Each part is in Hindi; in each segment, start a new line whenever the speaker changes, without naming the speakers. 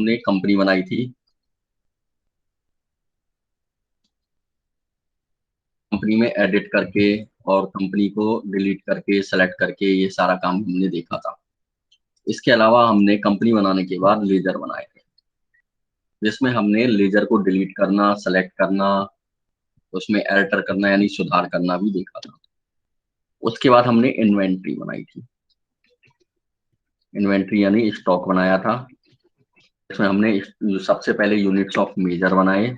हमने कंपनी बनाई थी। कंपनी में एडिट करके और कंपनी को डिलीट करके सेलेक्ट करके ये सारा काम हमने देखा था। इसके अलावा हमने कंपनी बनाने के बाद लेजर बनाए थे, जिसमें हमने लेजर को डिलीट करना, सेलेक्ट करना, उसमें एडिटर करना यानी सुधार करना भी देखा था। उसके बाद हमने इन्वेंट्री बनाई थी। इन्वेंट्री यानी स्टॉक बनाया था। इसमें हमने सबसे पहले यूनिट्स ऑफ मेजर बनाए।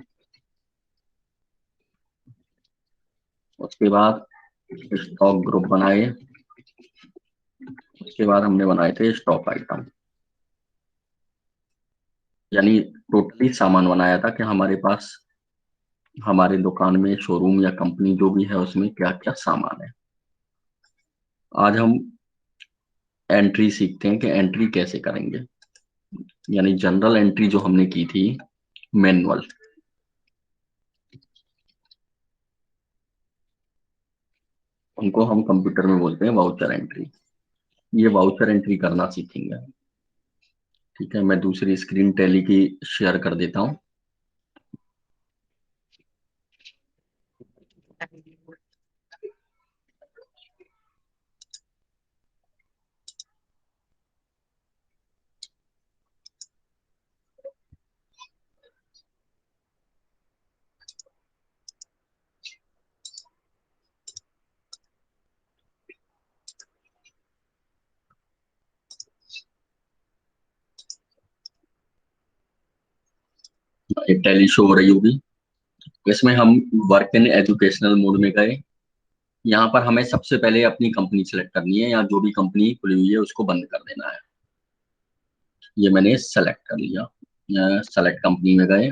उसके बाद स्टॉक ग्रुप बनाए। उसके बाद हमने बनाए थे स्टॉक आइटम, यानी टोटली सामान बनाया था कि हमारे पास हमारे दुकान में, शोरूम या कंपनी जो भी है उसमें क्या क्या सामान है। आज हम एंट्री सीखते हैं कि एंट्री कैसे करेंगे, यानी जनरल एंट्री जो हमने की थी मैनुअल, उनको हम कंप्यूटर में बोलते हैं वाउचर एंट्री। ये वाउचर एंट्री करना सीखेंगे। ठीक है, मैं दूसरी स्क्रीन टैली की शेयर कर देता हूँ। एक टैली शो हो रही होगी। इसमें हम वर्क इन एजुकेशनल मोड में गए। यहाँ पर हमें सबसे पहले अपनी कंपनी सेलेक्ट करनी है, या जो भी कंपनी खुली हुई है उसको बंद कर देना है। ये मैंने सेलेक्ट कर लिया। सेलेक्ट कंपनी में गए।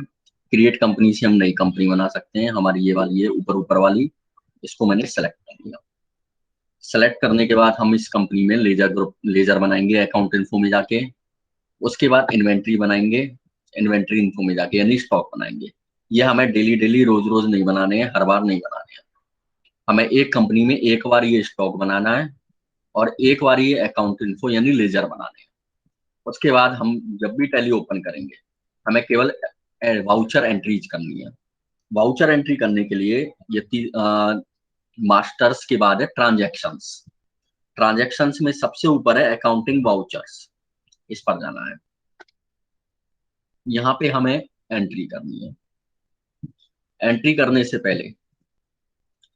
क्रिएट कंपनी से हम नई कंपनी बना सकते हैं। हमारी ये वाली है ऊपर ऊपर वाली, इसको मैंने सेलेक्ट कर लिया। सेलेक्ट करने के बाद हम इस कंपनी में लेजर ग्रुप, लेजर बनाएंगे अकाउंट इन्फो में जाके। उसके बाद इन्वेंट्री बनाएंगे, इन्वेंट्री इन्फो में जाके, यानी स्टॉक बनाएंगे। ये हमें डेली डेली रोज रोज नहीं बनाने हैं, हर बार नहीं बनाने हैं। हमें एक कंपनी में एक बार ये स्टॉक बनाना है और एक बार ये अकाउंट इन्फो यानी लेजर बनाने हैं। उसके बाद हम जब भी टैली ओपन करेंगे हमें केवल वाउचर एंट्रीज करनी है। वाउचर एंट्री करने के लिए ये मास्टर्स के बाद है ट्रांजैक्शंस। ट्रांजैक्शंस में सबसे ऊपर है अकाउंटिंग वाउचर्स, इस पर जाना है। यहाँ पे हमें एंट्री करनी है। एंट्री करने से पहले,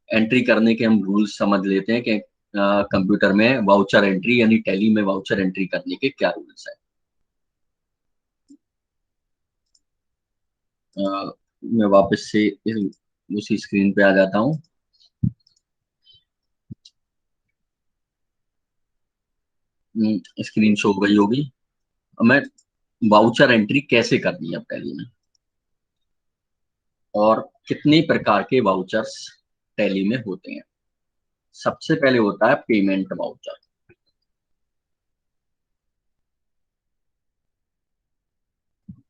एंट्री करने के हम रूल्स समझ लेते हैं कि कंप्यूटर में वाउचर एंट्री यानी टैली में वाउचर एंट्री करने के क्या रूल्स है। मैं वापस से उसी स्क्रीन पे आ जाता हूँ। स्क्रीन शो हो गई होगी। हमें वाउचर एंट्री कैसे करनी है टैली में, और कितने प्रकार के वाउचर्स टैली में होते हैं। सबसे पहले होता है पेमेंट वाउचर।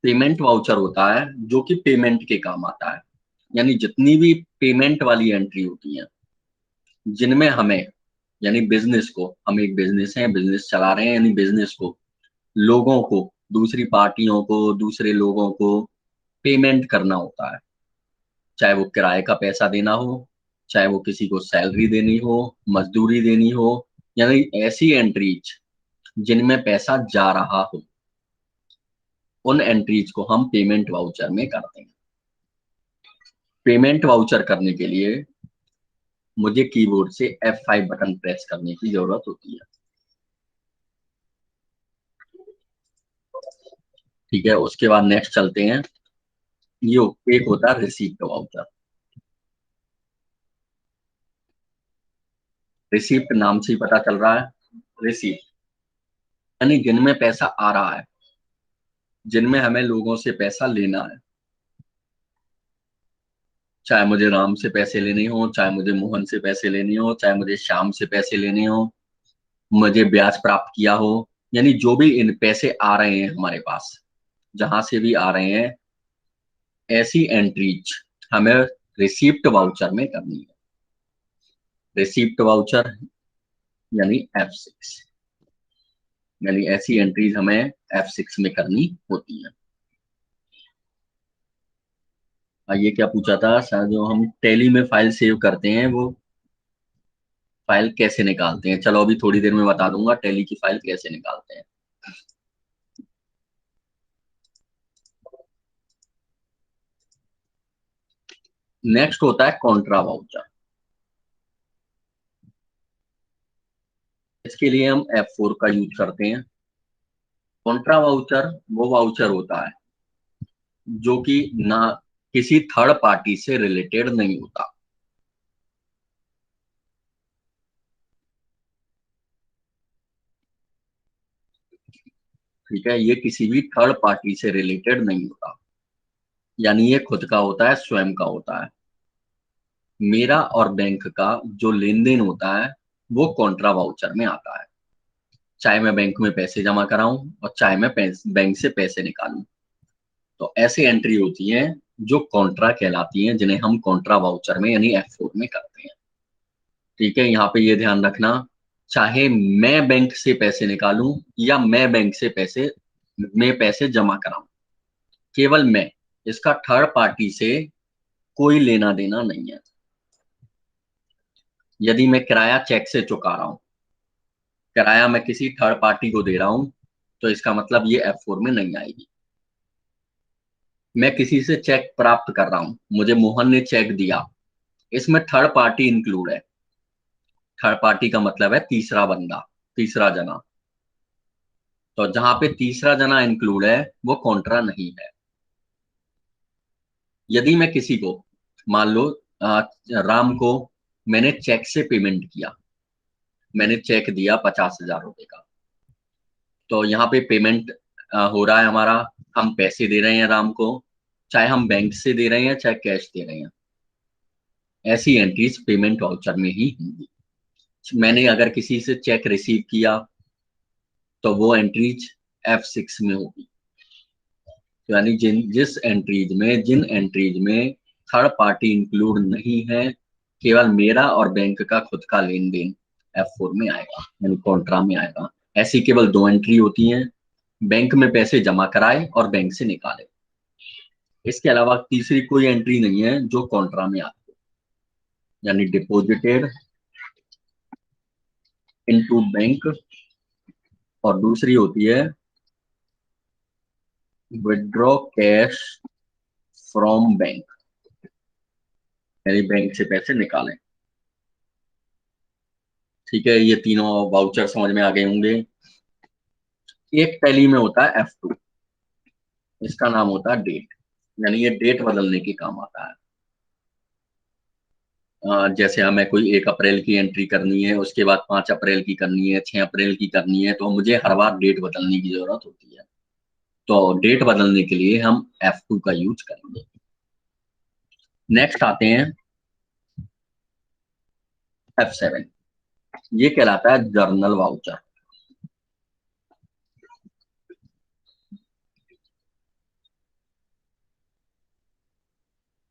पेमेंट वाउचर होता है जो कि पेमेंट के काम आता है, यानी जितनी भी पेमेंट वाली एंट्री होती है जिनमें हमें, यानी बिजनेस को, हम एक बिजनेस है, बिजनेस चला रहे हैं, यानी बिजनेस को, लोगों को, दूसरी पार्टियों को, दूसरे लोगों को पेमेंट करना होता है। चाहे वो किराए का पैसा देना हो, चाहे वो किसी को सैलरी देनी हो, मजदूरी देनी हो, यानी ऐसी एंट्रीज जिनमें पैसा जा रहा हो, उन एंट्रीज को हम पेमेंट वाउचर में करते हैं। पेमेंट वाउचर करने के लिए मुझे कीबोर्ड से F5 बटन प्रेस करने की जरूरत होती है। ठीक है, उसके बाद नेक्स्ट चलते हैं। ये एक होता है रिसीप्ट वाउचर। रिसीप्ट नाम से ही पता चल रहा है, रिसीप्ट यानी जिनमें पैसा आ रहा है, जिनमें हमें लोगों से पैसा लेना है। चाहे मुझे राम से पैसे लेने हो, चाहे मुझे मोहन से पैसे लेने हो, चाहे मुझे श्याम से पैसे लेने हो, मुझे ब्याज प्राप्त किया हो, यानी जो भी इन पैसे आ रहे हैं हमारे पास, जहां से भी आ रहे हैं, ऐसी एंट्रीज हमें रिसीप्ट वाउचर में करनी है। रिसीप्ट वाउचर यानी F6, यानी ऐसी एंट्रीज हमें F6 में करनी होती है। ये क्या पूछा था सर, जो हम टैली में फाइल सेव करते हैं वो फाइल कैसे निकालते हैं? चलो अभी थोड़ी देर में बता दूंगा टैली की फाइल कैसे निकालते हैं। नेक्स्ट होता है कॉन्ट्रा वाउचर। इसके लिए हम F4 का यूज करते हैं। कॉन्ट्रा वाउचर वो वाउचर होता है जो कि ना किसी थर्ड पार्टी से रिलेटेड नहीं होता। ठीक है, ये किसी भी थर्ड पार्टी से रिलेटेड नहीं होता, यानी ये खुद का होता है, स्वयं का होता है। मेरा और बैंक का जो लेन देन होता है वो कॉन्ट्रा वाउचर में आता है, चाहे मैं बैंक में पैसे जमा कराऊं और चाहे मैं बैंक से पैसे निकालूं। तो ऐसी एंट्री होती है जो कॉन्ट्रा कहलाती हैं, जिन्हें हम कॉन्ट्रा वाउचर में यानी F4 में करते हैं। ठीक है, यहाँ पे ये ध्यान रखना, चाहे मैं बैंक से पैसे निकालूं या मैं बैंक से पैसे जमा कराऊं, केवल मैं, इसका थर्ड पार्टी से कोई लेना देना नहीं है। यदि मैं किराया चेक से चुका रहा हूं, किराया मैं किसी थर्ड पार्टी को दे रहा हूं, तो इसका मतलब ये F4 में नहीं आएगी। मैं किसी से चेक प्राप्त कर रहा हूं, मुझे मोहन ने चेक दिया, इसमें थर्ड पार्टी इंक्लूड है। थर्ड पार्टी का मतलब है तीसरा बंदा, तीसरा जना। तो जहां पे तीसरा जना इंक्लूड है वो कॉन्ट्रा नहीं है। यदि मैं किसी को, मान लो राम को मैंने चेक से पेमेंट किया, मैंने चेक दिया 50,000 रुपए का, तो यहाँ पे पेमेंट हो रहा है हमारा, हम पैसे दे रहे हैं राम को, चाहे हम बैंक से दे रहे हैं चाहे कैश दे रहे हैं, ऐसी एंट्रीज पेमेंट वाउचर में ही होंगी। मैंने अगर किसी से चेक रिसीव किया तो वो एंट्रीज F6 में होगी। यानी जिन एंट्रीज में थर्ड पार्टी इंक्लूड नहीं है, केवल मेरा और बैंक का खुद का लेन देन F4 में आएगा, यानी कॉन्ट्रा में आएगा। ऐसी केवल दो एंट्री होती हैं, बैंक में पैसे जमा कराए और बैंक से निकाले। इसके अलावा तीसरी कोई एंट्री नहीं है जो कॉन्ट्रा में आती है, यानी डिपॉजिटेड इनटू बैंक, और दूसरी होती है विड्रॉ कैश फ्रॉम बैंक, यानी बैंक से पैसे निकालें। ठीक है, ये तीनों वाउचर समझ में आ गए होंगे। एक टैली में होता है F2, इसका नाम होता है डेट, यानी ये डेट बदलने के काम आता है। जैसे हमें कोई 1 अप्रैल की एंट्री करनी है, उसके बाद 5 अप्रैल की करनी है, 6 अप्रैल की करनी है, तो मुझे हर बार डेट बदलने की जरूरत होती है। तो डेट बदलने के लिए हम F2 का यूज करेंगे। नेक्स्ट आते हैं F7, ये कहलाता है जर्नल वाउचर।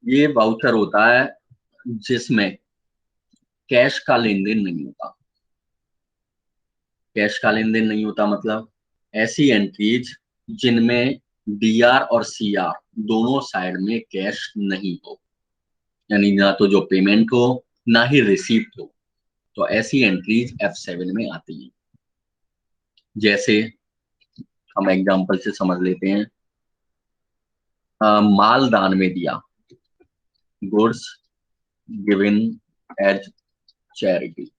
ये वाउचर होता है जिसमें कैश का लेन देन नहीं होता। कैश का लेन देन नहीं होता मतलब ऐसी एंट्रीज जिनमें DR और CR दोनों साइड में कैश नहीं हो, यानी ना तो जो पेमेंट हो ना ही रिसीप्ट हो, तो ऐसी एंट्रीज F7 में आती हैं। जैसे हम एग्जांपल से समझ लेते हैं, माल दान में दिया, गुड्स गिवन एज चैरिटी।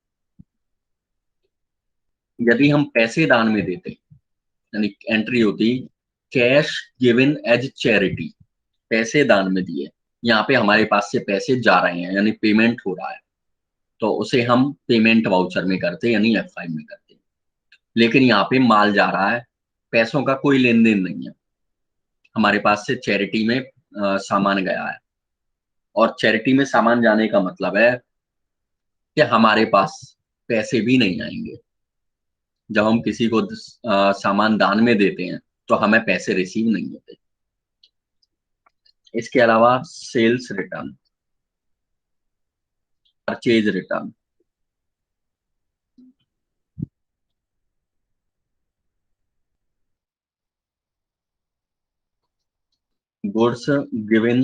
यदि हम पैसे दान में देते, यानी एंट्री होती कैश गिवन एज चैरिटी, पैसे दान में दिए, यहाँ पे हमारे पास से पैसे जा रहे हैं यानी पेमेंट हो रहा है, तो उसे हम पेमेंट वाउचर में करते यानी F5 में करते। लेकिन यहाँ पे माल जा रहा है, पैसों का कोई लेन देन नहीं है, हमारे पास से चैरिटी में सामान गया है, और चैरिटी में सामान जाने का मतलब है कि हमारे पास पैसे भी नहीं आएंगे। जब हम किसी को सामान दान में देते हैं तो हमें पैसे रिसीव नहीं होते। इसके अलावा sales return, purchase return, goods given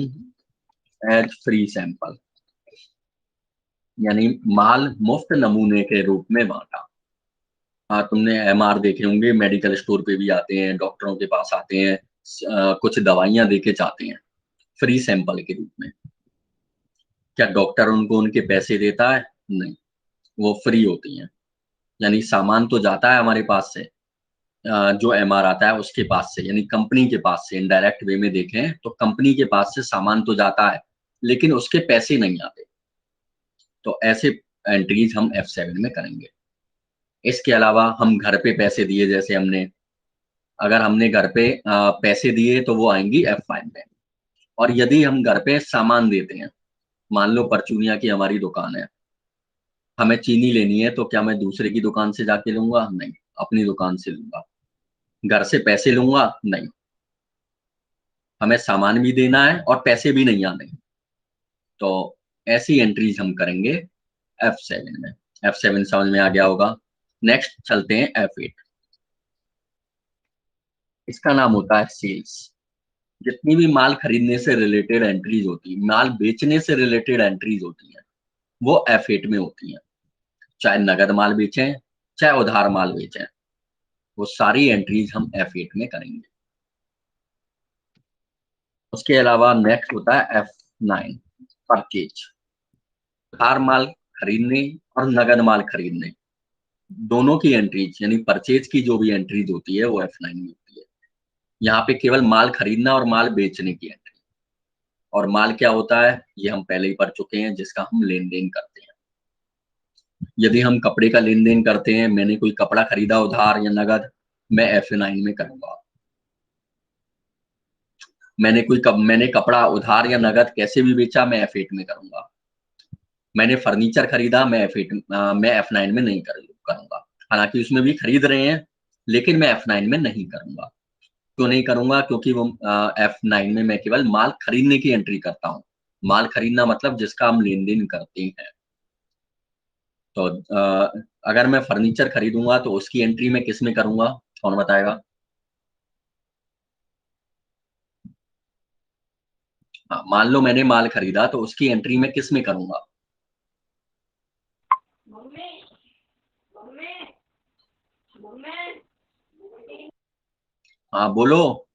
as free sample, यानी माल मुफ्त नमूने के रूप में बांटा। हाँ, तुमने एमआर देखे होंगे, मेडिकल स्टोर पे भी आते हैं, डॉक्टरों के पास आते हैं, कुछ दवाइयां देके जाते हैं फ्री सैंपल के रूप में। क्या डॉक्टर उनको उनके पैसे देता है? नहीं, वो फ्री होती हैं। यानी सामान तो जाता है हमारे पास से, जो एमआर आता है उसके पास से, यानी कंपनी के पास से। इनडायरेक्ट वे में देखें तो कंपनी के पास से सामान तो जाता है, लेकिन उसके पैसे नहीं आते। तो ऐसे एंट्रीज हम F7 में करेंगे। इसके अलावा हम घर पे पैसे दिए, जैसे हमने, अगर हमने घर पे पैसे दिए तो वो आएंगी F5 में। और यदि हम घर पे सामान देते हैं, मान लो परचूनिया की हमारी दुकान है, हमें चीनी लेनी है, तो क्या मैं दूसरे की दुकान से जाके लूंगा? नहीं, अपनी दुकान से लूंगा। घर से पैसे लूंगा? नहीं, हमें सामान भी देना है और पैसे भी नहीं आने। तो ऐसी एंट्रीज हम करेंगे F7 में। F7 समझ में आ गया होगा। नेक्स्ट चलते हैं F8। इसका नाम होता है सेल्स। जितनी भी माल खरीदने से रिलेटेड एंट्रीज होती है, माल बेचने से रिलेटेड एंट्रीज होती है, वो F8 में होती हैं। चाहे नगद माल बेचें, चाहे उधार माल बेचें, वो सारी एंट्रीज हम F8 में करेंगे। उसके अलावा नेक्स्ट होता है F9, परचेज। उधार माल खरीदने और नगद माल खरीदने, दोनों की एंट्रीज, यानी परचेज की जो भी एंट्रीज होती है वो F9 में होती है। यहाँ पे केवल माल खरीदना और माल बेचने की एंट्री। और माल क्या होता है ये हम पहले ही पढ़ चुके हैं, जिसका हम लेन देन करते हैं। यदि हम कपड़े का लेन देन करते हैं, मैंने कोई कपड़ा खरीदा उधार या नगद, मैं F9 में करूंगा। मैंने कपड़ा उधार या नगद कैसे भी बेचा, मैं F8 में करूंगा। मैंने फर्नीचर खरीदा, मैं F9 में नहीं करूंगा। हालांकि उसमें भी खरीद रहे हैं, लेकिन मैं F9 में नहीं करूंगा। क्यों नहीं करूंगा? क्योंकि वो F9 में मैं केवल माल खरीदने की एंट्री करता हूँ। माल खरीदना मतलब जिसका हम लेन देन करते हैं। तो अगर मैं फर्नीचर खरीदूंगा तो उसकी एंट्री मैं किस में करूंगा? कौन बताएगा? हाँ, मान लो मैंने माल खरीदा तो उसकी एंट्री मैं किस में करूंगा? हाँ बोलो।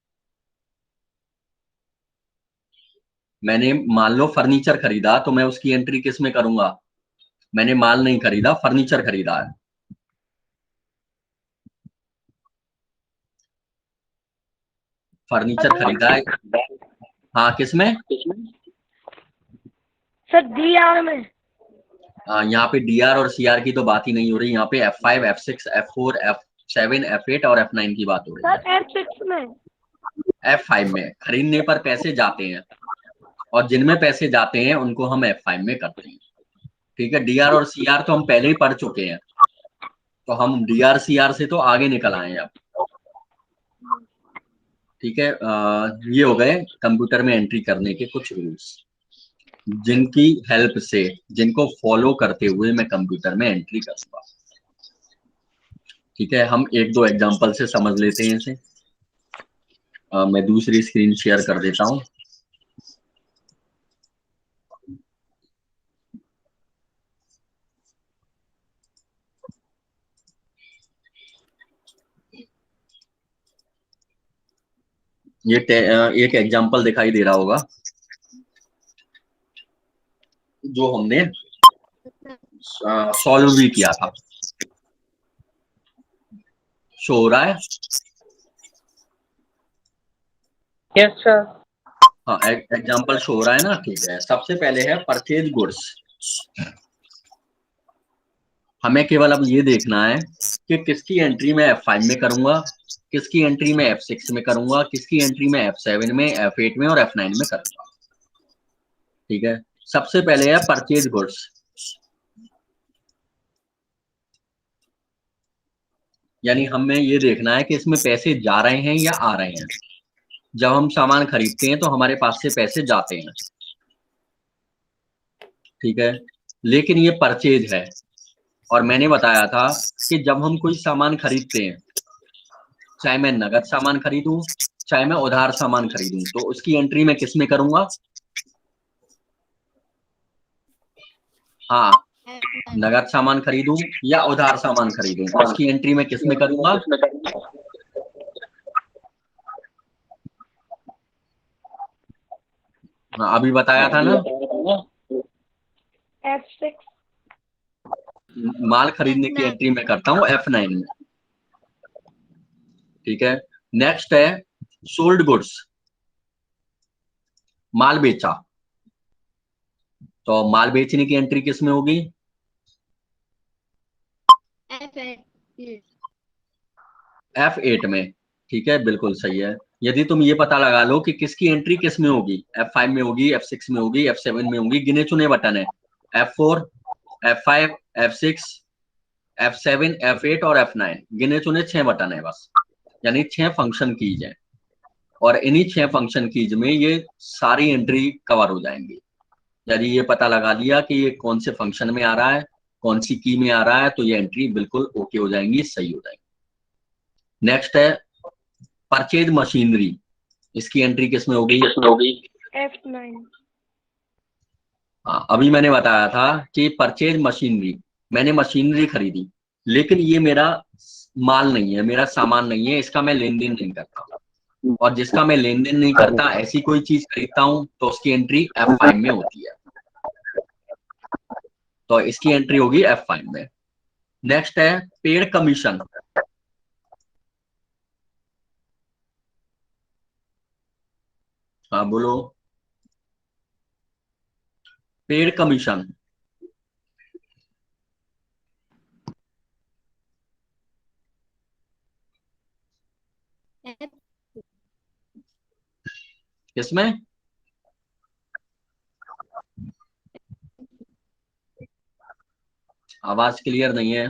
मैंने मान लो फर्नीचर खरीदा तो मैं उसकी एंट्री किस में करूंगा? मैंने माल नहीं खरीदा, फर्नीचर खरीदा है। फर्नीचर खरीदा है। हाँ, किस में?
सर DR में।
यहाँ पे DR और CR की तो बात ही नहीं हो रही। यहाँ पे F5, F6, F4, F7, F8 और F9 की बात हो रही
सर
है।
F6 में।
F5 में खरीदने पर पैसे जाते हैं, और जिनमें पैसे जाते हैं उनको हम F5 में करते हैं। ठीक है, DR और CR तो हम पहले ही पढ़ चुके हैं, तो हम DR CR से तो आगे निकल आए हैं अब। ठीक है, ये हो गए कंप्यूटर में एंट्री करने के कुछ रूल्स, जिनकी हेल्प से, जिनको फॉलो करते हुए मैं कंप्यूटर में एंट्री करूंगा। ठीक है, हम एक दो एग्जांपल से समझ लेते हैं इसे। मैं दूसरी स्क्रीन शेयर कर देता हूं। ये एक एग्जांपल दिखाई दे रहा होगा जो हमने सॉल्व भी किया था। शो हो रहा है?
Yes sir.
हाँ, एग्जांपल शो हो रहा है ना? ठीक है, सबसे पहले है परचेज गुड्स। हमें केवल अब ये देखना है कि किसकी एंट्री मैं F5 में करूंगा, किसकी एंट्री मैं F6 में करूंगा, किसकी एंट्री मैं F7 में, F8 में और F9 में करूंगा। ठीक है, सबसे पहले है परचेज गुड्स। यानी हमें ये देखना है कि इसमें पैसे जा रहे हैं या आ रहे हैं। जब हम सामान खरीदते हैं तो हमारे पास से पैसे जाते हैं। ठीक है, लेकिन ये परचेज है, और मैंने बताया था कि जब हम कोई सामान खरीदते हैं, चाहे मैं नगद सामान खरीदूं, चाहे मैं उधार सामान खरीदूं, तो उसकी एंट्री मैं किस में करूंगा? हाँ, नगद सामान खरीदूं या उधार सामान खरीदूं, उसकी एंट्री मैं किस में करूंगा? हाँ, अभी बताया था ना,
F6
माल खरीदने की एंट्री मैं करता हूँ F9 में। ठीक है, नेक्स्ट है सोल्ड गुड्स, माल बेचा, तो माल बेचने की एंट्री किस में होगी? F8 में। ठीक है, बिल्कुल सही है। यदि तुम ये पता लगा लो कि किसकी एंट्री किस में होगी, F5 में होगी, F6 में होगी, F7 में होगी, गिने चुने बटन है, F4, F5, F6, F7, F8 और F9, गिने चुने 6 बटन है बस, यानी 6 फंक्शन कीज है, और इन्हीं 6 फंक्शन कीज में ये सारी एंट्री कवर हो जाएंगी। यदि ये पता लगा लिया कि ये कौन से फंक्शन में आ रहा है, कौन सी की में आ रहा है, तो ये एंट्री बिल्कुल ओके हो जाएंगी, सही हो जाएंगी। नेक्स्ट है परचेज मशीनरी, इसकी एंट्री किस में होगी?
F9
हाँ, अभी मैंने बताया था कि परचेज मशीनरी, मैंने मशीनरी खरीदी, लेकिन ये मेरा माल नहीं है, मेरा सामान नहीं है, इसका मैं लेन देन नहीं करता, और जिसका मैं लेन देन नहीं करता ऐसी कोई चीज खरीदता हूं तो उसकी एंट्री F5 में होती है, तो इसकी एंट्री होगी F5 में। नेक्स्ट है पेड कमीशन, हाँ बोलो। पेड कमीशन, किसमें? आवाज क्लियर नहीं है।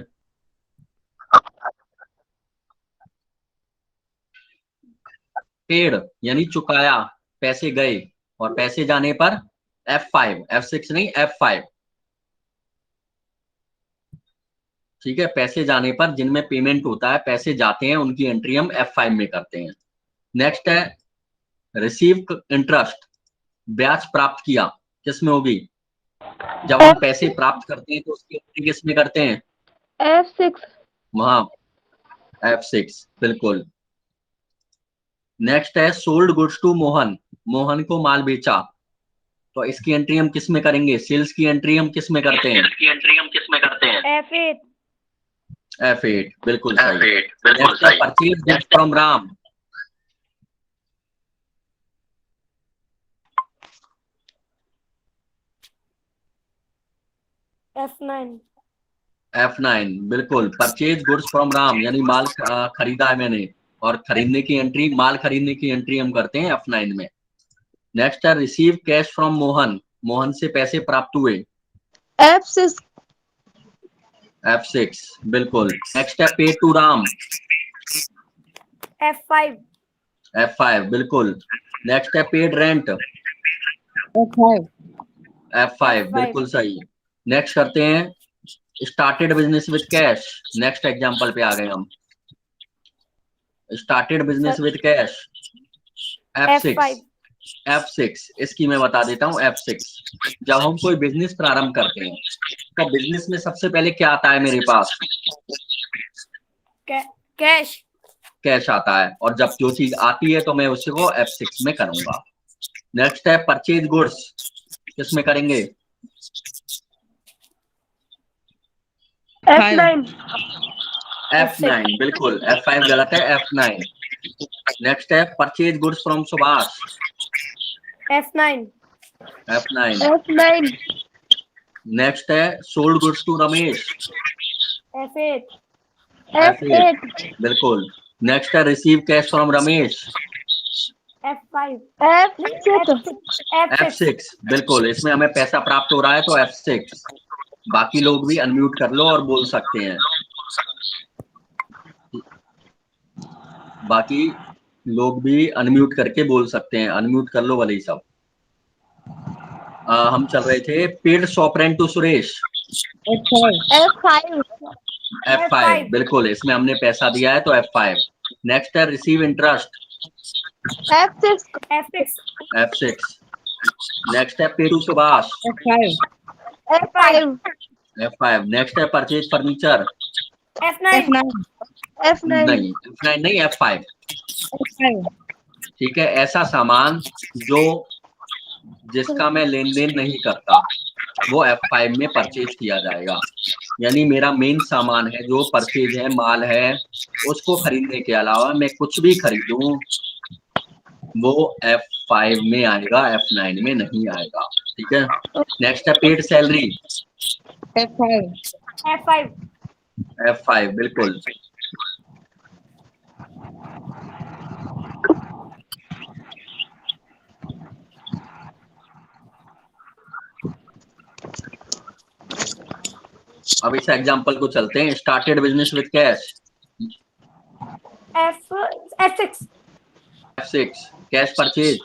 पेड यानी चुकाया, पैसे गए, और पैसे जाने पर F5, F6 नहीं, F5। ठीक है, पैसे जाने पर जिनमें पेमेंट होता है, पैसे जाते हैं, उनकी एंट्री हम F5 में करते हैं। नेक्स्ट है रिसीव इंटरेस्ट, ब्याज प्राप्त किया, किसमें होगी? जब हम पैसे प्राप्त करते हैं तो उसकी एंट्री किस में करते हैं?
F6
वहां F6, बिल्कुल। नेक्स्ट है sold goods to Mohan, Mohan को माल बेचा, तो इसकी एंट्री हम किस में करेंगे? सेल्स की एंट्री हम किस में करते हैं?
F8
F8, बिल्कुल सही। नेक्स्ट है purchase goods from Ram,
F9
F9, बिल्कुल। परचेज गुड्स फ्रॉम राम यानी माल खरीदा है मैंने, और खरीदने की एंट्री, माल खरीदने की एंट्री हम करते हैं F9 में। नेक्स्ट है receive cash from Mohan, Mohan से पैसे प्राप्त हुए,
F6
F6, बिल्कुल। नेक्स्ट है pay to Ram,
F5
F5, बिल्कुल। नेक्स्ट है पेड रेंट, F5, बिल्कुल सही। नेक्स्ट करते हैं started business with cash, next example पे आ गए हम। Started business with cash, F6, F6, इसकी मैं बता देता हूँ F6। जब हम कोई बिजनेस प्रारंभ करते हैं तो बिजनेस में सबसे पहले क्या आता है मेरे पास?
कैश
कैश आता है, और जब जो चीज आती है तो मैं उसको F6 में करूंगा। नेक्स्ट है परचेज गुड्स, किसमें करेंगे?
F9
F9, बिल्कुल। F5 गलत है, F9। नेक्स्ट है purchase goods from Subhash,
F9
F9। Next है sold goods to Ramesh,
F8
बिल्कुल। नेक्स्ट है receive cash from Ramesh,
F5
F6, बिल्कुल। इसमें हमें पैसा प्राप्त हो रहा है तो F6। बाकी लोग भी अनम्यूट कर लो और बोल सकते हैं, बाकी लोग भी अनम्यूट करके बोल सकते हैं, अनम्यूट कर लो भले ही सब। हम चल रहे थे paid shop rent to Suresh, F5, बिल्कुल। इसमें हमने पैसा दिया है तो F5। नेक्स्ट है रिसीव इंटरेस्ट, F6। नेक्स्ट है pay to Subhash,
F5.
F5। Next है परचेज फर्नीचर।
F9.
F9.
नहीं F9 नहीं, F5।
F5.
ठीक है, ऐसा सामान जो जिसका मैं लेन देन नहीं करता वो F5 में परचेज किया जाएगा। यानी मेरा मेन सामान है जो परचेज है, माल है, उसको खरीदने के अलावा मैं कुछ भी खरीदूं वो F5 में आएगा, F9 में नहीं आएगा। ठीक है, नेक्स्ट है paid salary.
F5.
F5.
F5 बिल्कुल। अब इस एग्जांपल को चलते हैं। Started business with cash.
F6.
F6 cash purchase.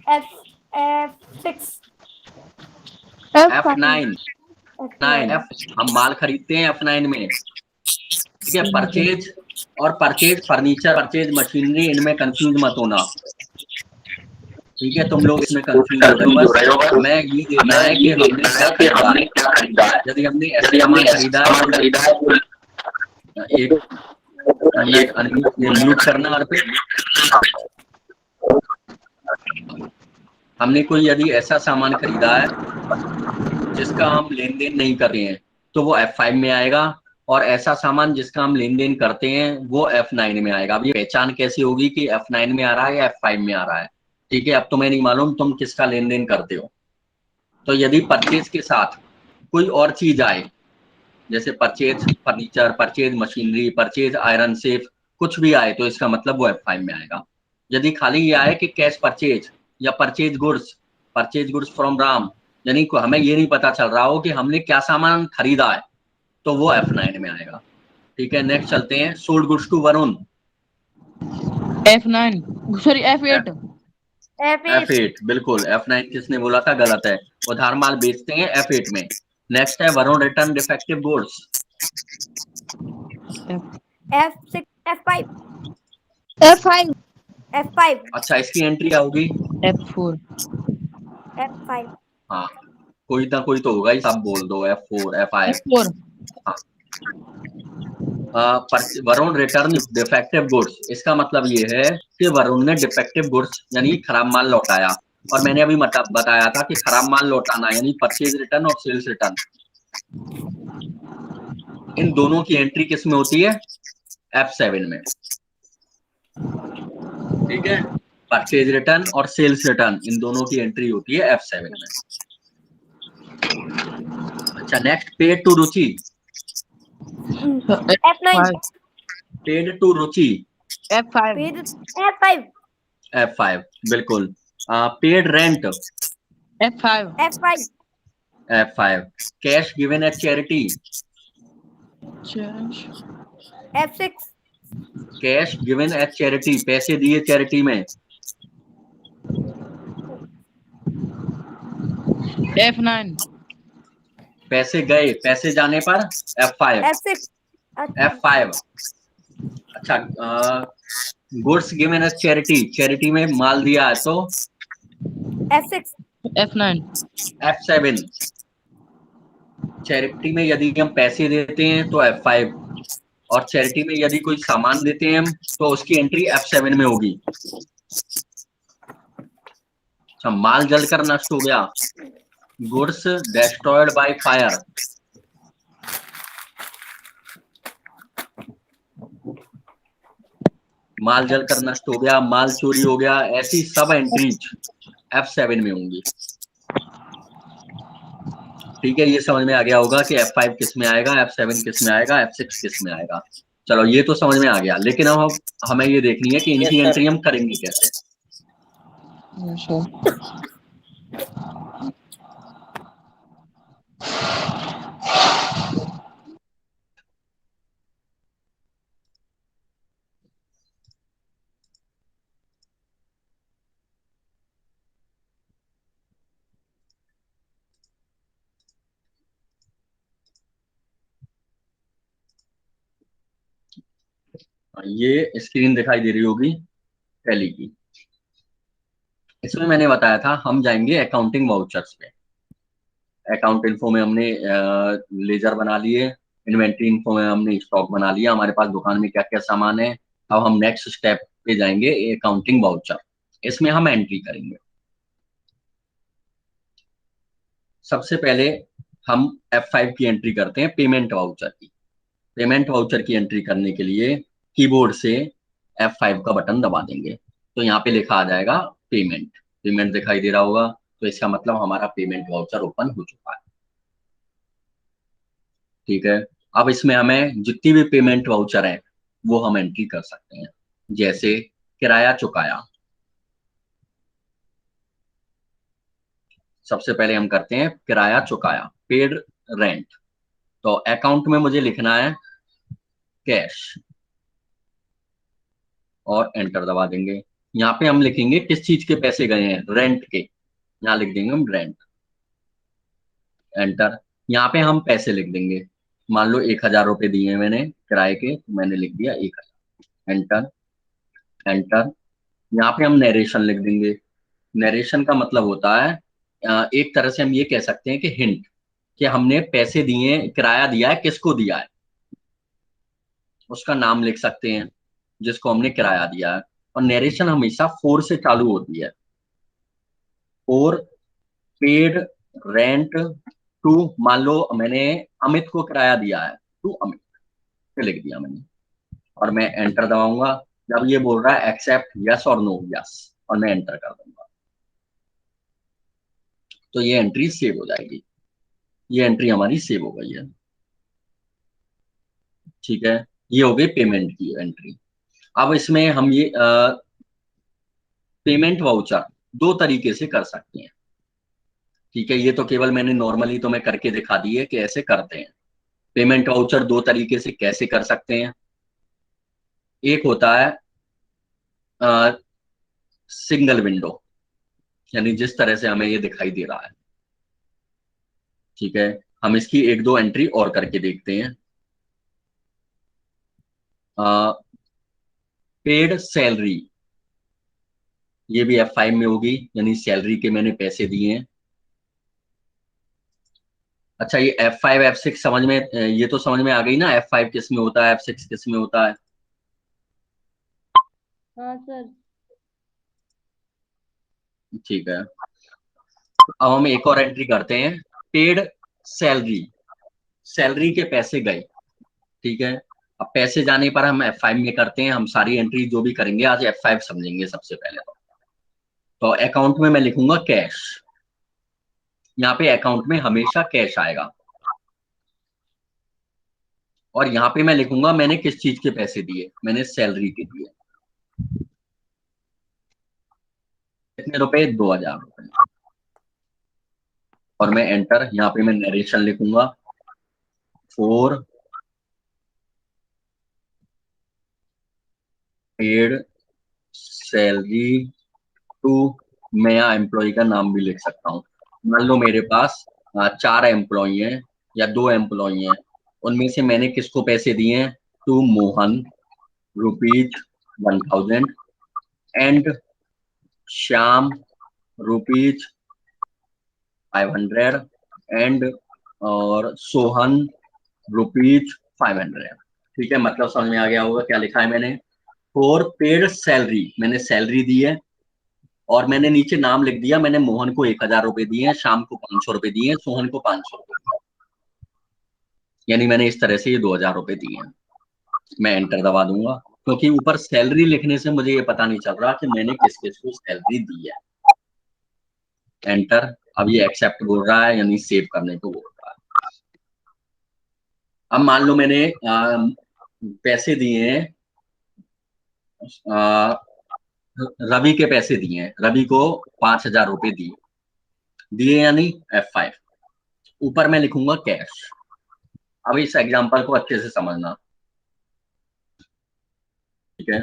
F6.
F9 F हम माल खरीदते हैं F9 में। ठीक है, परचेज और परचेज फर्नीचर, परचेज मशीनरी, इनमें कंफ्यूज मत होना। ठीक है, तुम लोग इसमें कंफ्यूज हो रहे हो, बस हमें ये देखना है कि हमने क्या खरीदा है। यदि हमने ऐसे सामान खरीदा है तो एक म्यूट करना। और फिर हमने कोई यदि ऐसा सामान खरीदा है जिसका हम लेन देन नहीं कर रहे हैं तो वो F5 में आएगा, और ऐसा सामान जिसका हम लेन देन करते हैं वो F9 में आएगा। अब ये पहचान कैसे होगी कि F9 में आ रहा है या F5 में आ रहा है? ठीक है, अब तुम्हें नहीं मालूम तुम किसका लेन देन करते हो। तो यदि परचेज के साथ कोई और चीज आए, जैसे purchase furniture, purchase machinery, purchase iron safe, कुछ भी आए तो इसका मतलब वो F5 में आएगा। यदि खाली ये आए कि कैश परचेज या परचेज गुड्स फ्रॉम राम, यानी हमें ये नहीं पता चल रहा हो कि हमने क्या सामान खरीदा है, तो वो F9 में आएगा। ठीक है, नेक्स्ट चलते हैं। Sold goods to Varun.
F9. Sorry, F8.
F8 बिल्कुल। F9 किसने बोला था? गलत है, उधार माल बेचते हैं F8 में। नेक्स्ट है Varun return defective goods.
F6. F5.
F5.
F5.
अच्छा, इसकी एंट्री क्या होगी?
F4.
F5.
हाँ, कोई ना कोई तो होगा ही, सब बोल दो। F4 F5।
F4.
हाँ, वरुण रिटर्न डिफेक्टिव गुड्स, इसका मतलब ये है कि वरुण ने डिफेक्टिव गुड्स यानी खराब माल लौटाया। और मैंने अभी बताया था कि खराब माल लौटाना यानी परचेज रिटर्न और सेल्स रिटर्न, इन दोनों की एंट्री किस में होती है? F7 में। ठीक है, परचेज रिटर्न और सेल्स रिटर्न इन दोनों की एंट्री होती है F7 में। अच्छा, next paid to Ruchi.
F9.
Paid to Ruchi.
F5.
F5.
F5 बिल्कुल। Paid rent.
F5.
F5.
F5। Cash given at charity.
F6.
Cash given at charity, पैसे दिए चैरिटी में।
F9.
पैसे गए, पैसे जाने पर F5।
F6.
F5। अच्छा, goods given at charity, charity में माल दिया है तो
F6.
F9.
F7। चैरिटी में यदि हम पैसे देते हैं तो F5, और चैरिटी में यदि कोई सामान देते हैं हम तो उसकी एंट्री F7 में होगी। अच्छा, माल जलकर नष्ट हो गया, गुड्स डिस्ट्रॉयड बाय फायर। माल जलकर नष्ट हो गया, माल चोरी हो गया, ऐसी सब एंट्रीज F7 में होंगी। ठीक है, ये समझ में आ गया होगा कि F5 किस में आएगा, F7 किस में आएगा, F6 किस में आएगा। चलो, ये तो समझ में आ गया, लेकिन अब हमें ये देखनी है कि इनकी एंट्री हम करेंगे कैसे। ये स्क्रीन दिखाई दे रही होगी टैली की। इसमें मैंने बताया था हम जाएंगे अकाउंटिंग वाउचर्स पे। अकाउंट इन्फो में हमने लेजर बना लिए, इन्वेंट्री इन्फो में हमने स्टॉक बना लिया, हमारे पास दुकान में क्या क्या सामान है। अब हम नेक्स्ट स्टेप पे जाएंगे, अकाउंटिंग वाउचर। इसमें हम एंट्री करेंगे। सबसे पहले हम F5 की एंट्री करते हैं, पेमेंट वाउचर की। पेमेंट वाउचर की एंट्री करने के लिए कीबोर्ड से F5 का बटन दबा देंगे, तो यहाँ पे लिखा आ जाएगा पेमेंट। पेमेंट दिखाई दे रहा होगा, तो इसका मतलब हमारा पेमेंट वाउचर ओपन हो चुका है। ठीक है, अब इसमें हमें जितनी भी पेमेंट वाउचर है वो हम एंट्री कर सकते हैं। जैसे किराया चुकाया, सबसे पहले हम करते हैं किराया चुकाया, पेड रेंट। तो अकाउंट में मुझे लिखना है कैश और एंटर दबा देंगे। यहाँ पे हम लिखेंगे किस चीज के पैसे गए हैं, रेंट के, यहाँ लिख देंगे हम रेंट, एंटर। यहाँ पे हम पैसे लिख देंगे, मान लो 1,000 रुपए दिए हैं मैंने किराए के, तो मैंने लिख दिया 1,000, एंटर एंटर। यहाँ पे हम नरेशन लिख देंगे। नरेशन का मतलब होता है एक तरह से हम ये कह सकते हैं कि हिंट, कि हमने पैसे दिए, किराया दिया है, किसको दिया है, उसका नाम लिख सकते हैं जिसको हमने किराया दिया है। और नरेशन हमेशा 4 से चालू होती है, और पेड रेंट टू, मान लो मैंने अमित को किराया दिया है, टू अमित, ये लिख दिया मैंने, और मैं एंटर दबाऊंगा। जब ये बोल रहा है एक्सेप्ट यस और नो, यस, और मैं एंटर कर दूंगा, तो ये एंट्री सेव हो जाएगी। ये एंट्री हमारी सेव हो गई है। ठीक है, ये हो गई पेमेंट की एंट्री। अब इसमें हम ये पेमेंट वाउचर दो तरीके से कर सकते हैं। ठीक है, ये तो केवल मैंने नॉर्मली तो मैं करके दिखा दी है कि ऐसे करते हैं। पेमेंट वाउचर दो तरीके से कैसे कर सकते हैं। एक होता है सिंगल विंडो, यानी जिस तरह से हमें ये दिखाई दे रहा है। ठीक है, हम इसकी एक दो एंट्री और करके देखते हैं। पेड सैलरी, ये भी F5 में होगी, यानी सैलरी के मैंने पैसे दिए हैं। अच्छा, ये F5 F6 समझ में, ये तो समझ में आ गई ना, F5 किस में होता है, F6 किस में होता है।
हाँ सर।
ठीक है, अब हम एक और एंट्री करते हैं, पेड सैलरी, सैलरी के पैसे गए। ठीक है, अब पैसे जाने पर हम F5 में करते हैं। हम सारी एंट्री जो भी करेंगे आज F5 समझेंगे सबसे पहले। तो अकाउंट में मैं लिखूंगा कैश, यहाँ पे अकाउंट में हमेशा कैश आएगा, और यहाँ पे मैं लिखूंगा मैंने किस चीज के पैसे दिए, मैंने सैलरी के दिए। कितने रुपए, 2,000 रुपए, और मैं एंटर। यहाँ पे मैं नरेशन लिखूंगा, 4 पेड सैलरी टू, मैं यहाँ एम्प्लॉय का नाम भी लिख सकता हूँ। मान लो मेरे पास 4 एम्प्लॉय हैं या 2 एम्प्लॉय हैं, उनमें से मैंने किसको पैसे दिए हैं, to Mohan ₹1,000 and Shyam ₹500 and और सोहन ₹500। ठीक है, मतलब समझ में आ गया होगा क्या लिखा है मैंने। फॉर पेड सैलरी, मैंने सैलरी दी है, और मैंने नीचे नाम लिख दिया, मैंने मोहन को 1,000 रुपए दिए हैं, शाम को 500 रुपए दिए हैं, सोहन को 500 रुपए, यानी मैंने इस तरह से ये 2,000 रुपए दिए हैं। मैं एंटर दबा दूंगा, क्योंकि ऊपर सैलरी लिखने से मुझे ये पता नहीं चल रहा कि मैंने किस किस को सैलरी दी है। एंटर। अब ये एक्सेप्ट बोल रहा है, यानी सेव करने को बोल रहा है। अब मान लो मैंने पैसे दिए हैं, रवि के पैसे दिए हैं, रवि को 5,000 रुपए दिए दिए, यानी F5। ऊपर मैं लिखूंगा कैश। अब इस एग्जांपल को अच्छे से समझना। ठीक है,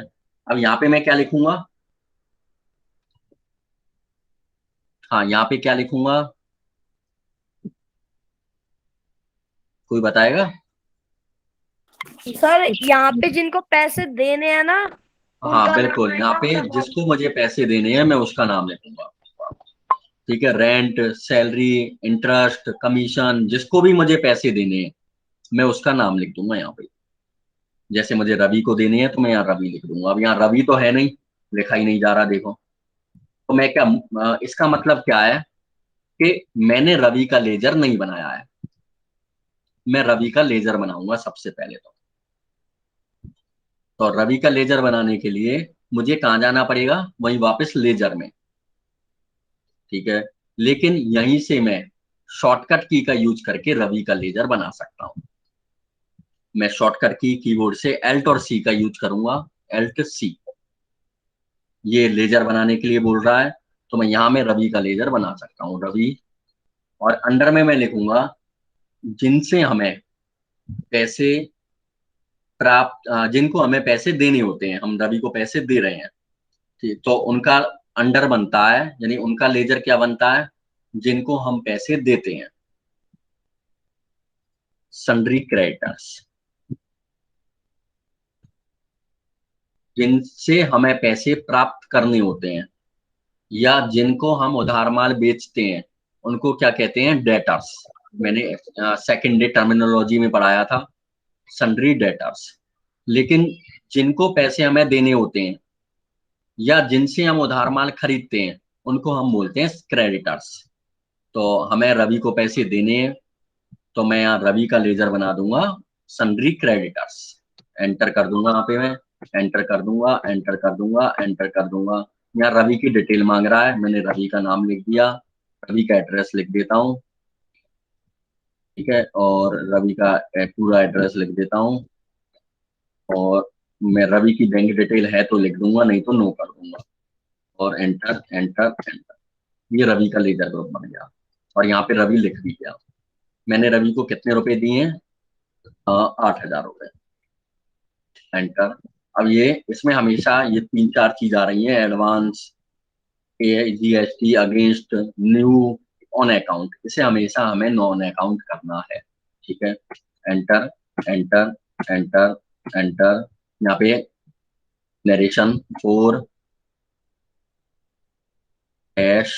अब यहाँ पे मैं क्या लिखूंगा, हाँ यहाँ पे क्या लिखूंगा, कोई बताएगा।
सर यहाँ पे जिनको पैसे देने हैं ना,
हाँ
उनका नाम
बिल्कुल, यहाँ
आएगा,
पे
तब हम
जिसको मुझे पैसे देने हैं मैं उसका नाम लिखूंगा। ठीक है, रेंट, सैलरी, इंटरेस्ट, कमीशन, जिसको भी मुझे पैसे देने हैं मैं उसका नाम लिख दूंगा यहाँ पे। जैसे मुझे रवि को देने हैं तो मैं यहाँ रवि लिख दूंगा। अब यहाँ रवि तो है नहीं, लिखा ही नहीं जा रहा, देखो। तो मैं क्या, इसका मतलब क्या है कि मैंने रवि का लेजर नहीं बनाया है। मैं रवि का लेजर बनाऊंगा सबसे पहले। तो रवि का लेजर बनाने के लिए मुझे कहाँ जाना पड़ेगा, वहीं वापस लेजर में, ठीक है। लेकिन यहीं से मैं शॉर्टकट की का यूज करके रवि का लेजर बना सकता हूं। मैं शॉर्टकट की कीबोर्ड से एल्ट और सी का यूज करूंगा, एल्ट सी। ये लेजर बनाने के लिए बोल रहा है, तो मैं यहां में रवि का लेजर बना सकता हूं, रवि। और अंडर में मैं लिखूंगा जिनसे हमें पैसे प्राप्त, जिनको हमें पैसे देने होते हैं, हम रवि को पैसे दे रहे हैं, ठीक। तो उनका अंडर बनता है, यानी उनका लेजर क्या बनता है, जिनको हम पैसे देते हैं, सन्ड्री क्रेडिटर्स। जिनसे हमें पैसे प्राप्त करने होते हैं या जिनको हम उधार माल बेचते हैं, उनको क्या कहते हैं, डेटर्स। मैंने सेकेंडरी टर्मिनोलॉजी में पढ़ाया था, सन्ड्री डेटर्स। लेकिन जिनको पैसे हमें देने होते हैं या जिनसे हम उधार माल खरीदते हैं, उनको हम बोलते हैं क्रेडिटर्स। तो हमें रवि को पैसे देने हैं, तो मैं यहाँ रवि का लेजर बना दूंगा, सन्ड्री क्रेडिटर्स। एंटर कर दूंगा यहाँ पे मैं, एंटर कर दूंगा, एंटर कर दूंगा, एंटर कर दूंगा। यहाँ रवि की डिटेल मांग रहा है, मैंने रवि का नाम लिख दिया, रवि का एड्रेस लिख देता हूँ, ठीक है। और रवि का पूरा एड्रेस लिख देता हूँ। और मैं रवि की बैंक डिटेल है तो लिख दूंगा, नहीं तो नो कर दूंगा। और एंटर एंटर एंटर। ये रवि का लेजर ग्रुप बन गया और यहाँ पे रवि लिख भी गया। मैंने रवि को कितने रुपए दिए हैं, 8,000 रुपए। एंटर। अब ये इसमें हमेशा ये 3-4 चीज आ रही है, advance, GST, against, new, on account. इसे हमेशा हमें नॉन अकाउंट करना है, ठीक है। Enter enter enter enter. यहाँ पे नरेशन फॉर कैश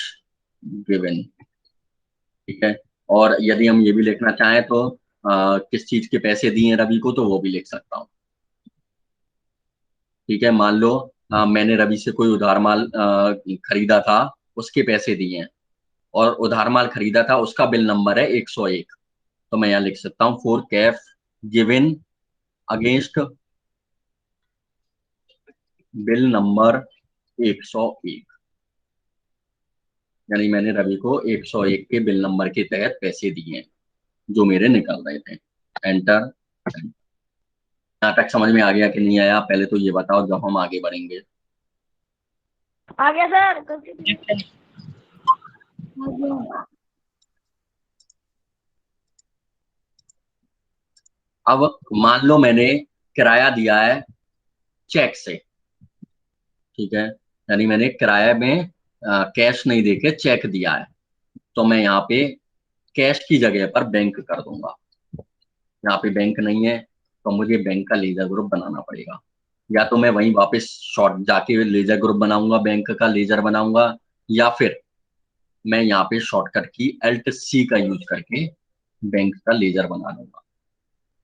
गिवन, ठीक है। और यदि हम ये भी लिखना चाहें तो किस चीज के पैसे दिए रवि को, तो वो भी लिख सकता हूँ, ठीक है। मान लो मैंने रवि से कोई उधार माल खरीदा था, उसके पैसे दिए हैं, और उधार माल खरीदा था उसका बिल नंबर है 101। तो मैं यहाँ लिख सकता हूँ for cash given against bill number 101। यानी मैंने रवि को 101 के बिल नंबर के तहत पैसे दिए हैं जो मेरे निकल रहे थे। एंटर। यहाँ तक समझ में आ गया कि नहीं आया, पहले तो ये बताओ, जब हम आगे बढ़ेंगे।
आ गया सर।
अब मान लो मैंने किराया दिया है चेक से, ठीक है। यानी मैंने किराया में कैश नहीं देके चेक दिया है, तो मैं यहाँ पे कैश की जगह पर बैंक कर दूंगा। यहाँ पे बैंक नहीं है, तो मुझे बैंक का लेजर ग्रुप बनाना पड़ेगा। या तो मैं वहीं वापस शॉर्ट जाके लेजर ग्रुप बनाऊंगा, बैंक का लेजर बनाऊंगा, या फिर मैं यहाँ पे शॉर्टकट की एल्ट सी का यूज करके बैंक का लेजर बना लूंगा,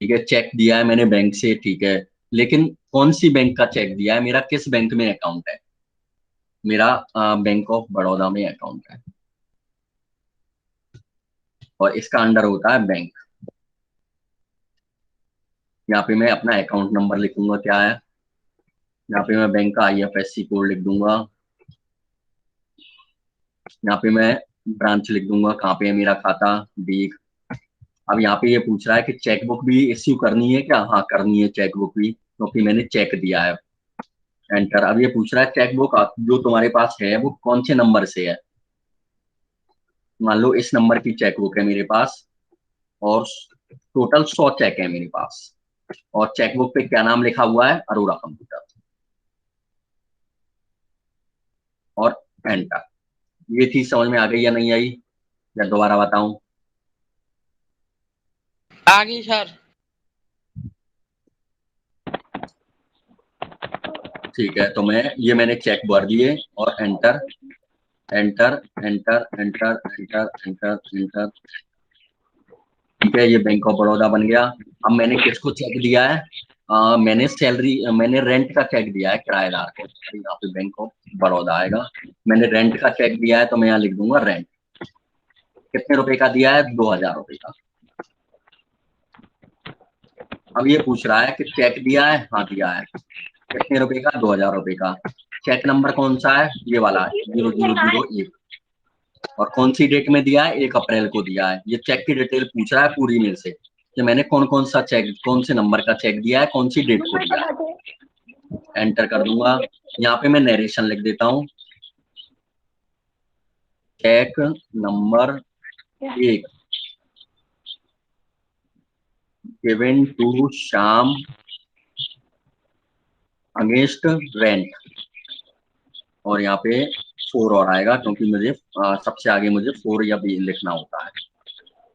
ठीक है। चेक दिया है मैंने बैंक से, ठीक है। लेकिन कौन सी बैंक का चेक दिया है, मेरा किस बैंक में अकाउंट है, मेरा बैंक ऑफ बड़ौदा में अकाउंट है, और इसका अंडर होता है बैंक। यहाँ पे मैं अपना अकाउंट नंबर लिखूंगा, क्या है, यहाँ पे मैं बैंक का आईएफएससी कोड लिख दूंगा। यहाँ पे मैं ब्रांच लिख दूंगा, कहाँ पे है मेरा खाता, बीक। अब यहाँ पे ये पूछ रहा है कि चेक बुक भी इश्यू करनी है क्या, हाँ करनी है चेक बुक भी, क्योंकि मैंने चेक दिया है। एंटर। अब ये पूछ रहा है चेक बुक जो तुम्हारे पास है वो कौन से नंबर से है। मान लो इस नंबर की चेक बुक है मेरे पास, और टोटल 100 चेक है मेरे पास, और चेकबुक पे क्या नाम लिखा हुआ है, अरोड़ा कंप्यूटर। और एंटर। ये चीज समझ में आ गई या नहीं आई, या दोबारा बताऊं।
आ गई सर।
ठीक है, तो मैंने चेक भर दिए और enter. Enter enter enter enter enter enter. ठीक है, ये बैंक ऑफ बड़ौदा बन गया। अब मैंने किसको चेक दिया है? मैंने रेंट का चेक दिया है किराएदार को, तो यहाँ पे बैंक ऑफ बड़ौदा आएगा। मैंने रेंट का चेक दिया है तो मैं यहाँ लिख दूंगा रेंट। कितने रुपए का दिया है? 2000 रुपए का। अब ये पूछ रहा है कि चेक दिया है? हाँ दिया है। कितने रुपए का? 2000 रुपए का। चेक नंबर कौन सा है? ये वाला है, 0001। और कौन सी डेट में दिया है? 1 अप्रैल को दिया है। ये चेक की डिटेल पूछ रहा है पूरी मेरे से कि मैंने कौन कौन सा चेक, कौन से नंबर का चेक दिया है, कौन सी डेट को दिया है। एंटर कर दूंगा। यहाँ पे मैं नरेशन लिख देता हूँ, cheque number 1 given to Shyam against rent. और यहाँ पे 4 और आएगा क्योंकि मुझे सबसे आगे मुझे 4 या B लिखना होता है।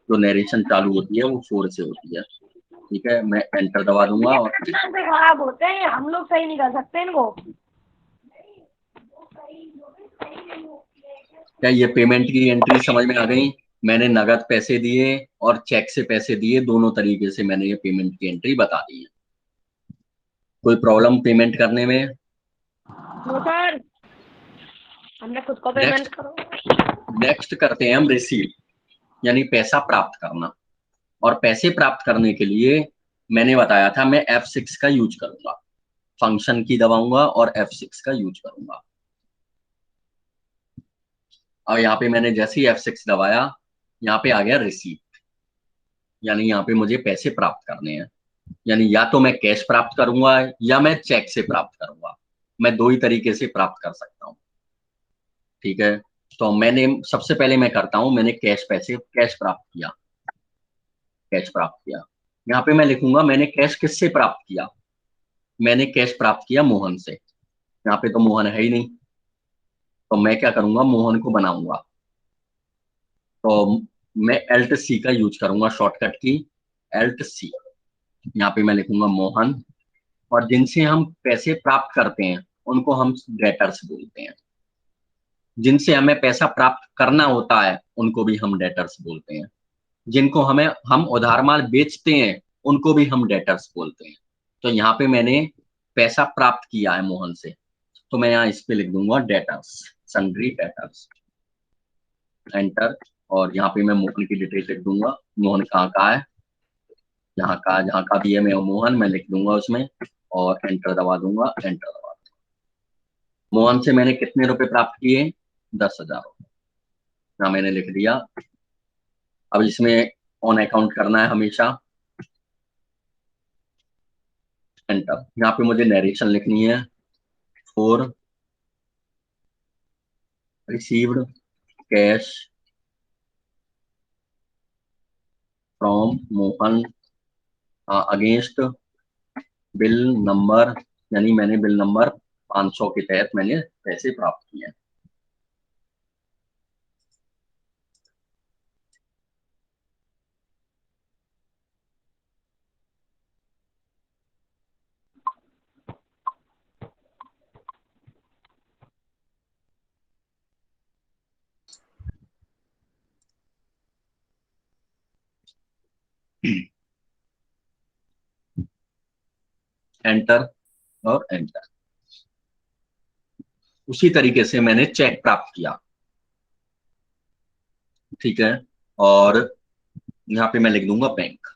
जो नरेशन चालू होती है वो 4 से होती है। ठीक है, मैं एंटर दबा दूंगा। और
खराब होते हैं, हम लोग सही नहीं कर सकते इनको।
क्या ये पेमेंट की एंट्री समझ में आ गई? मैंने नगद पैसे दिए और चेक से पैसे दिए, दोनों तरीके से मैंने ये पेमेंट की एंट्री बता दी है। कोई प्रॉब्लम पेमेंट करने में?
नो सर, हमने खुद को पेमेंट करो।
नेक्स्ट करते हैं हम रिसीव, यानी पैसा प्राप्त करना। और पैसे प्राप्त करने के लिए मैंने बताया था मैं F6 का यूज करूंगा, फंक्शन की दबाऊंगा और F6 का यूज करूंगा। और यहाँ पे मैंने जैसे ही F6 दबाया, यहाँ पे आ गया रिसीव, यानी यहाँ पे मुझे पैसे प्राप्त करने हैं। यानी या तो मैं कैश प्राप्त करूंगा या मैं चेक से प्राप्त करूंगा। मैं 2 ही तरीके से प्राप्त कर सकता हूँ। ठीक है, तो मैंने सबसे पहले मैं करता हूँ, मैंने कैश प्राप्त किया, कैश प्राप्त किया। यहाँ पे मैं लिखूंगा मैंने कैश किससे प्राप्त किया। मैंने कैश प्राप्त किया मोहन से। यहाँ पे तो मोहन है ही नहीं, तो मैं क्या करूंगा, मोहन को बनाऊंगा। तो मैं Alt+C का यूज करूंगा, शॉर्टकट की Alt+C। यहाँ पे मैं लिखूंगा मोहन, और जिनसे हम पैसे प्राप्त करते हैं उनको हम डेटर्स बोलते हैं। जिनसे हमें पैसा प्राप्त करना होता है उनको भी हम डेटर्स बोलते हैं। जिनको हम उधार माल बेचते हैं उनको भी हम डेटर्स बोलते हैं। तो यहाँ पे मैंने पैसा प्राप्त किया है मोहन से, तो मैं यहाँ इस पे लिख दूंगा डेटर्स, सन्ड्री डेटर्स। एंटर। और यहाँ पे मैं मोहन की डिटेल लिख दूंगा, मोहन कहाँ का है, यहाँ का, जहाँ का भी है मैं मोहन मैं लिख दूंगा उसमें, और एंटर दबा दूंगा। एंटर दबा दूंगा। मोहन से मैंने कितने रुपए प्राप्त किए? 10,000 रुपए। यहाँ मैंने लिख दिया। अब इसमें ऑन अकाउंट करना है हमेशा। एंटर। यहाँ पे मुझे नरेशन लिखनी है, for received cash from Mohan against bill number, यानी मैंने बिल नंबर 500 के तहत मैंने पैसे प्राप्त किए। एंटर और एंटर। उसी तरीके से मैंने चेक प्राप्त किया। ठीक है, और यहाँ पे मैं लिख दूंगा बैंक।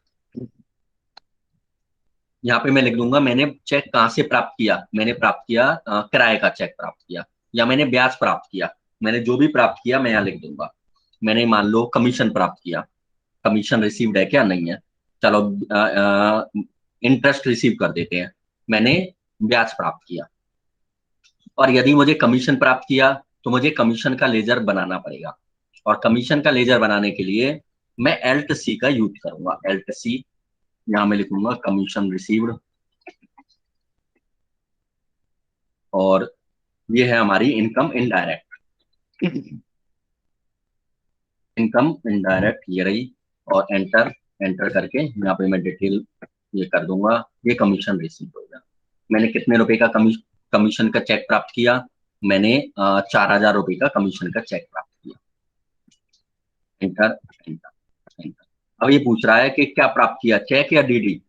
यहाँ पे मैं लिख दूंगा मैंने चेक कहाँ से प्राप्त किया। मैंने प्राप्त किया किराए का चेक प्राप्त किया, या मैंने ब्याज प्राप्त किया। मैंने जो भी प्राप्त किया मैं यहाँ लिख दूंगा। मैंने मान लो कमीशन प्राप्त किया, कमीशन रिसीव्ड है क्या? नहीं है, चलो इंटरेस्ट रिसीव कर देते हैं। मैंने ब्याज प्राप्त किया। और यदि मुझे कमीशन प्राप्त किया तो मुझे कमीशन का लेजर बनाना पड़ेगा, और कमीशन का लेजर बनाने के लिए मैं Alt+C का यूज करूंगा। Alt+C, यहाँ मैं लिखूंगा कमीशन रिसीव्ड, और ये है हमारी इनकम इनडायरेक्ट। इनकम इनडायरेक्ट ये रही। और एंटर। एंटर करके यहाँ पे मैं डिटेल ये कर दूंगा, ये कमीशन रिसीव होगा। मैंने कितने रुपए का कमीशन का चेक प्राप्त किया? मैंने 4,000 रुपये का कमीशन का चेक प्राप्त किया। Enter enter enter. अब ये पूछ रहा है कि क्या प्राप्त किया, चेक या डीडी।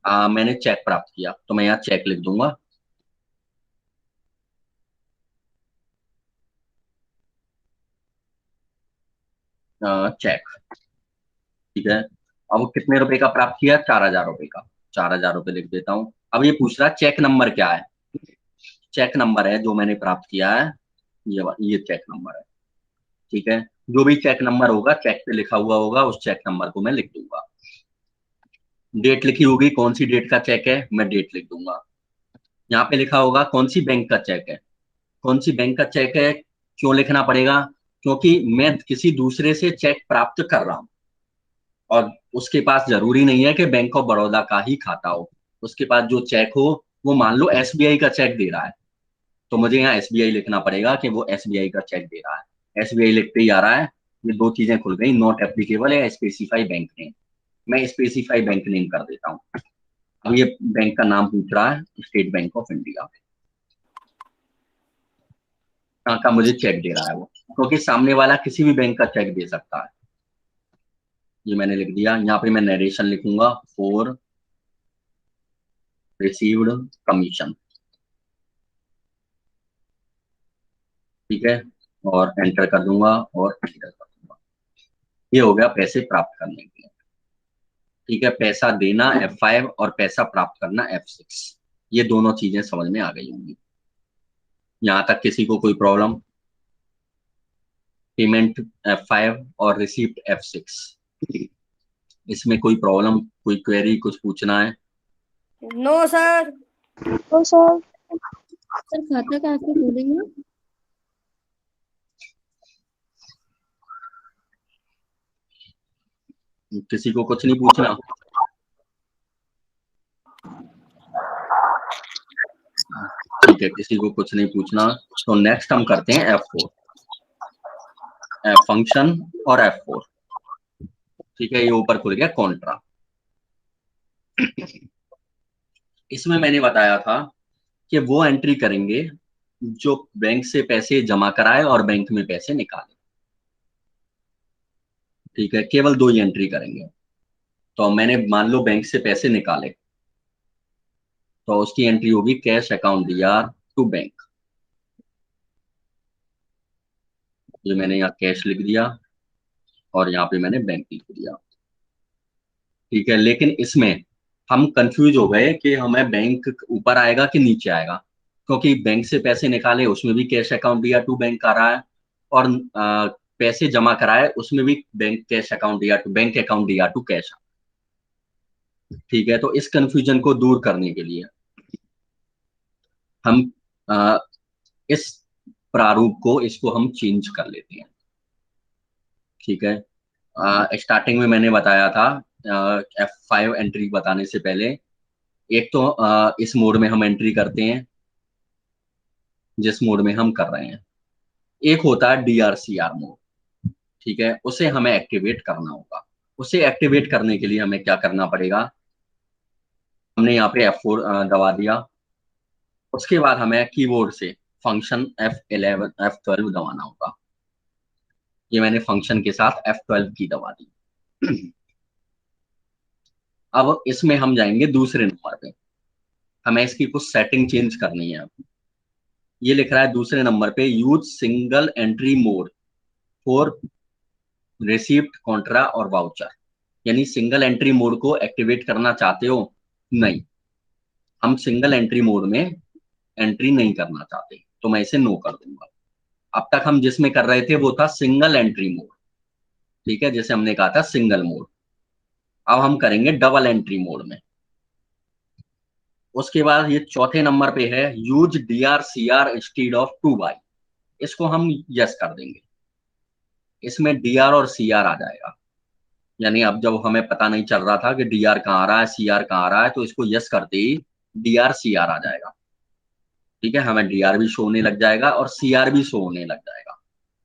मैंने चेक प्राप्त किया, तो मैं यहाँ चेक लिख दूंगा। चेक, ठीक है। अब वो कितने रुपए का प्राप्त किया, 4,000 रुपये का। 4,000 रुपये लिख देता हूँ। अब ये पूछ रहा है चेक नंबर क्या है। चेक नंबर है जो मैंने प्राप्त किया है, ये चेक नंबर है, ठीक है। जो भी चेक नंबर होगा, चेक पे लिखा हुआ होगा, उस चेक नंबर को मैं लिख दूंगा। डेट लिखी होगी, कौन सी डेट का चेक है, मैं डेट लिख दूंगा। यहाँ पे लिखा होगा कौन सी बैंक का चेक है। कौन सी बैंक का चेक है, क्यों लिखना पड़ेगा, क्योंकि मैं किसी दूसरे से चेक प्राप्त कर रहा हूँ और उसके पास जरूरी नहीं है कि बैंक ऑफ बड़ौदा का ही खाता हो। उसके पास जो चेक हो, वो मान लो एसबीआई का चेक दे रहा है, तो मुझे यहाँ एसबीआई लिखना पड़ेगा कि वो एसबीआई का चेक दे रहा है। एसबीआई लिखते ही आ रहा है, ये दो चीजें खुल गई, नॉट एप्लीकेबल या स्पेसिफाई बैंक नेम। मैं स्पेसिफाई बैंक नेम कर देता हूँ। अब ये बैंक का नाम पूछ रहा है, स्टेट बैंक ऑफ इंडिया का मुझे चेक दे रहा है वो, क्योंकि सामने वाला किसी भी बैंक का चेक दे सकता है। ये मैंने लिख दिया। यहाँ पे मैं नरेशन लिखूंगा, फॉर रिसीव्ड कमीशन, ठीक है, और एंटर कर दूंगा और एंटर कर दूंगा। ये हो गया पैसे प्राप्त करने के लिए, ठीक है। पैसा देना F5 और पैसा प्राप्त करना F6, ये दोनों चीजें समझ में आ गई होंगी। यहाँ तक किसी को कोई प्रॉब्लम। पेमेंट F5 और रिसीप्ट F6, इसमें कोई प्रॉब्लम, कोई क्वेरी, कुछ पूछना है।
No sir.
तो सर खाता कैसे खोलेंगे?
किसी को कुछ नहीं पूछना। ठीक है, किसी को कुछ नहीं पूछना। तो नेक्स्ट हम करते हैं F4, फंक्शन और F4, ठीक है। ये ऊपर खुल गया कॉन्ट्रा। इसमें मैंने बताया था कि वो एंट्री करेंगे जो बैंक से पैसे जमा कराए और बैंक में पैसे निकाले, ठीक है। केवल दो ही एंट्री करेंगे। तो मैंने मान लो बैंक से पैसे निकाले, तो उसकी एंट्री होगी cash account DR to bank. ये मैंने यहाँ कैश लिख दिया और यहाँ पे मैंने बैंक लिख दिया, ठीक है। लेकिन इसमें हम कंफ्यूज हो गए कि हमें बैंक ऊपर आएगा कि नीचे आएगा, क्योंकि बैंक से पैसे निकाले उसमें भी cash account DR to bank आ रहा है, और पैसे जमा कराए उसमें भी bank cash account DR to bank account DR to cash, ठीक है। तो इस कंफ्यूजन को दूर करने के लिए हम इस प्रारूप को, इसको हम चेंज कर लेते हैं, ठीक है। स्टार्टिंग में मैंने बताया था F5 एंट्री बताने से पहले, एक तो इस मोड में हम एंट्री करते हैं जिस मोड में हम कर रहे हैं। एक होता है DRCR मोड, ठीक है, उसे हमें एक्टिवेट करना होगा। उसे एक्टिवेट करने के लिए हमें क्या करना पड़ेगा, हमने यहाँ पे F4 दबा दिया। उसके बाद हमें कीबोर्ड से फंक्शन F11 F12 दबाना होगा। ये मैंने फंक्शन के साथ F12 की दबा दी। अब इसमें हम जाएंगे दूसरे नंबर पे, हमें इसकी कुछ सेटिंग चेंज करनी है। ये लिख रहा है दूसरे नंबर पे, use single entry mode for receipt Contra और वाउचर। यानी सिंगल एंट्री मोड को एक्टिवेट करना चाहते हो? नहीं, हम सिंगल एंट्री मोड में एंट्री नहीं करना चाहते, तो मैं इसे नो कर दूंगा। अब तक हम जिसमें कर रहे थे वो था सिंगल एंट्री मोड, ठीक है, जैसे हमने कहा था सिंगल मोड। अब हम करेंगे डबल एंट्री मोड में। उसके बाद ये चौथे नंबर पे है, use DRCR instead of two by. इसको हम यस कर देंगे, इसमें DR और CR आ जाएगा। यानी अब जब हमें पता नहीं चल रहा था कि DR कहाँ आ रहा है, CR कहाँ आ रहा है, तो इसको यस करते ही DRCR आ जाएगा, ठीक है। हमें DR भी शो होने लग जाएगा और CR भी शो होने लग जाएगा।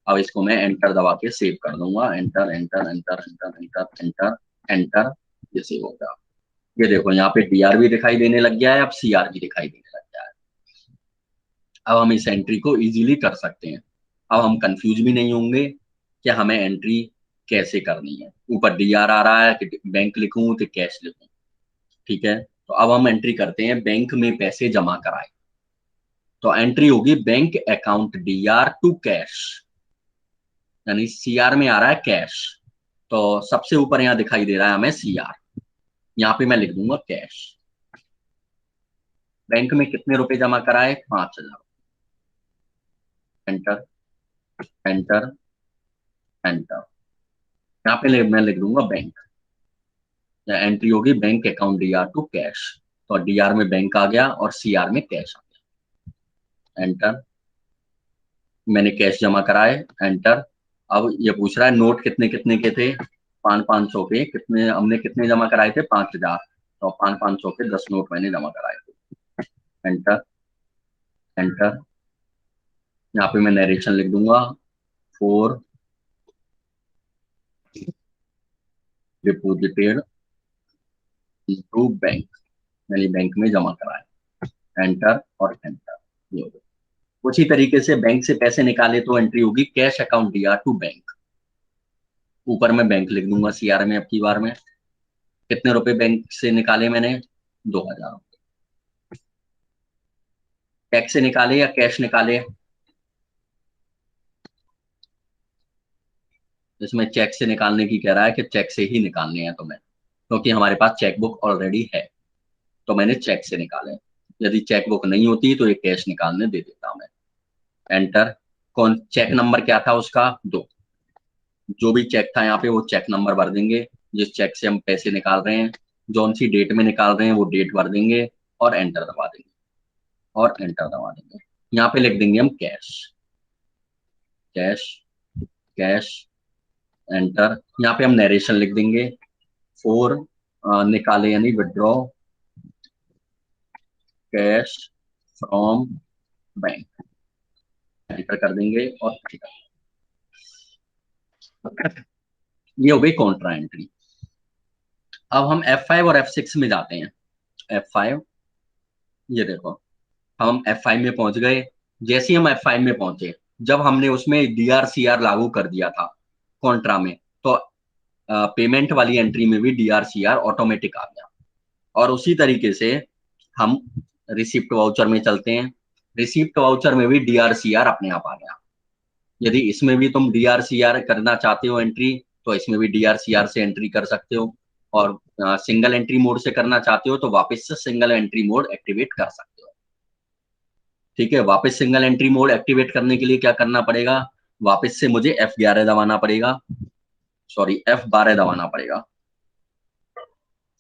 अब इसको मैं एंटर दबा के सेव कर दूंगा, enter enter enter enter enter enter enter, ये सेव हो गया। ये देखो यहाँ पे DR भी दिखाई देने लग गया है, अब CR भी दिखाई देने लग गया है। अब हम इस एंट्री को इजीली कर सकते हैं। अब हम कंफ्यूज भी नहीं होंगे कि हमें एंट्री कैसे करनी है। ऊपर डीआर आ रहा है कि बैंक लिखूं कि कैश लिखूं। ठीक है, तो अब हम एंट्री करते हैं बैंक में पैसे जमा कराए। तो एंट्री होगी bank account DR to cash, यानी सीआर में आ रहा है कैश। तो सबसे ऊपर यहाँ दिखाई दे रहा है हमें सीआर, यहाँ पे मैं लिख दूंगा कैश। बैंक में कितने रुपए जमा कराए? 5,000। Enter enter enter. यहाँ पे मैं लिख दूंगा बैंक, या एंट्री होगी bank account DR to cash. तो डीआर में बैंक आ गया और सीआर में कैश आ गया। एंटर। मैंने कैश जमा कराए। एंटर। अब ये पूछ रहा है नोट कितने कितने के थे? 500 के। कितने हमने कितने जमा कराए थे? 5,000। तो 500 के 10 नोट मैंने जमा कराए थे। Enter enter. यहाँ पे मैं नरेशन लिख दूंगा, 4 डिपॉजिटेड टू बैंक, मैंने बैंक में जमा कराया। एंटर और एंटर। ये हो गया। उसी तरीके से बैंक से पैसे निकाले तो एंट्री होगी cash account DR to bank. ऊपर में बैंक लिख दूंगा सीआर में। अब की बार में कितने रुपए बैंक से निकाले मैंने? 2,000। चेक से निकाले या कैश निकाले? इसमें चेक से निकालने की कह रहा है कि चेक से ही निकालने हैं तुम्हें, क्योंकि हमारे पास चेकबुक ऑलरेडी है। तो मैंने चेक से निकाले। यदि चेकबुक नहीं होती तो ये कैश निकालने दे देता मैं। एंटर। कौन चेक नंबर क्या था उसका? 2। जो भी चेक था यहाँ पे वो चेक नंबर भर देंगे, जिस चेक से हम पैसे निकाल रहे हैं, जो सी डेट में निकाल रहे हैं वो डेट भर देंगे और एंटर दबा देंगे और एंटर दबा देंगे। यहाँ पे लिख देंगे हम कैश कैश कैश। एंटर। यहाँ पे हम नरेशन लिख देंगे, 4 निकाले यानी withdraw cash from bank. Enter कर देंगे और ये हो गई कॉन्ट्रा एंट्री। अब हम F5 और F6 में जाते हैं। F5, ये देखो हम F5 में पहुंच गए। जैसे ही हम F5 में पहुंचे, जब हमने उसमें DRCR लागू कर दिया था कॉन्ट्रा में, तो पेमेंट वाली एंट्री में भी DRCR ऑटोमेटिक आ गया। और उसी तरीके से हम रिसिप्ट वाउचर में चलते हैं। रिसिप्ट वाउचर में भी DRCR अपने आप आ गया। यदि इसमें भी तुम DRCR करना चाहते हो एंट्री, तो इसमें भी DRCR से एंट्री कर सकते हो। और सिंगल एंट्री मोड से करना चाहते हो तो वापस से सिंगल एंट्री मोड एक्टिवेट कर सकते हो। ठीक है, वापस सिंगल एंट्री मोड एक्टिवेट करने के लिए क्या करना पड़ेगा? वापस से मुझे F11 दबाना पड़ेगा, सॉरी F12 दबाना पड़ेगा।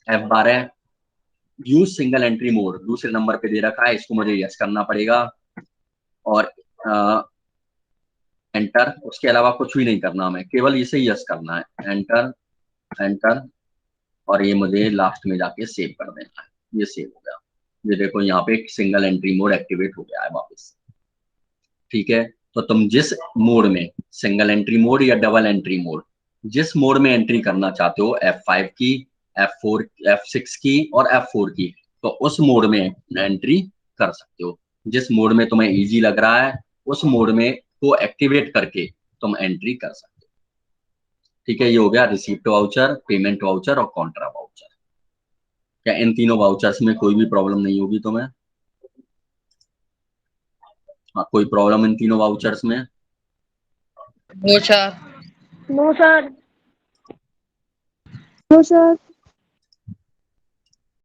F12 use single entry mode दूसरे नंबर पे दे रखा है, इसको मुझे यस करना पड़ेगा और एंटर। उसके अलावा कुछ भी नहीं करना, हमें केवल इसे यस करना है। Enter enter. और ये मुझे लास्ट में जाके सेव कर देना है। ये सेव हो गया। ये देखो यहाँ पे एक सिंगल एंट्री मोड एक्टिवेट हो गया है वापस। ठीक है, तो तुम जिस मोड में, सिंगल एंट्री मोड या डबल एंट्री मोड, जिस मोड में एंट्री करना चाहते हो, F5 की, F4, F6 की और F4 की, तो उस मोड में एंट्री कर सकते हो। जिस मोड में तुम्हें इजी लग रहा है उस मोड में को एक्टिवेट करके तुम एंट्री कर सकते हो। ठीक है, ये हो गया रिसीप्ट वाउचर, पेमेंट वाउचर और कॉन्ट्रा वाउचर। क्या इन तीनों वाउचर्स में कोई भी प्रॉब्लम नहीं होगी तुम्हें? हाँ, कोई प्रॉब्लम इन तीनों वाउचर्स में?
No sir.
No sir.
No sir.